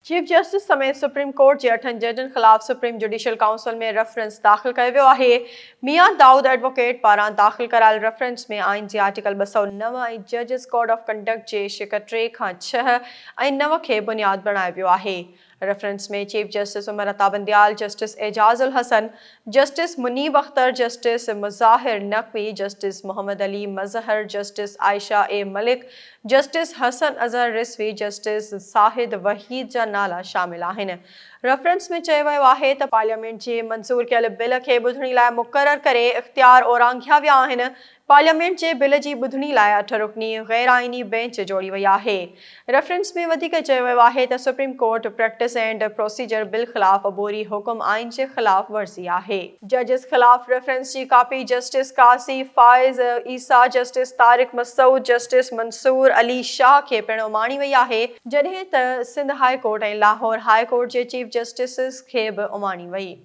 Chief justice समेत supreme court के 8 जजनि ख़िलाफ़ सुप्रीम जुडिशियल काउंसिल में रेफरेंस दाख़िल कयो वियो आहे। मियां दाऊद एडवोकेट पारां दाख़िल करायल रेफरेंस में आइन जे आर्टिकल 209 ऐं जजिस कोड ऑफ कंडक्ट जे शिक 3 खां 6 ऐं 9 खे बुनियाद बणायो वियो आहे। रेफरेंस में chief justice Umar Ata Bandial, justice Ijaz ul Hassan, justice Munib Akhtar, justice Mazahar Naqvi, justice Muhammad Ali Mazhar, justice Ayesha A Malik, justice Hasan Azhar Rizvi, justice Shahid Waheed जा नाला शामिल आहिनि। रेफरेंस में चयो वियो आहे त पार्लियामेंट जे मंज़ूर कयल बिल खे ॿुधणी लाइ मुक़ररु करे इख़्तियार ओरांघिया विया आहिनि। पार्लियामेंट जे बिल जी ॿुधणी लाइ 8 रुकनी गैर आइनी बेंच जोड़ी वई आहे। रेफरेंस में वधीक चयो वियो आहे त supreme court practice and procedure bill ख़िलाफ़ अबोरी हुकुम आइन जे ख़िलाफ़ वर्ज़ी आहे। जजिस ख़िलाफ़ रेफरेंस जी कापी जस्टिस कासी फाइज़ ईसा, जस्टिस तारिक मसूद, जस्टिस मंसूर अली शाह खे पिणु उमाणी वई आहे, जॾहिं त सिंध हाई कोर्ट ऐं लाहौर हाई कोर्ट जे चीफ जस्टिस खे बि उमाणी वई।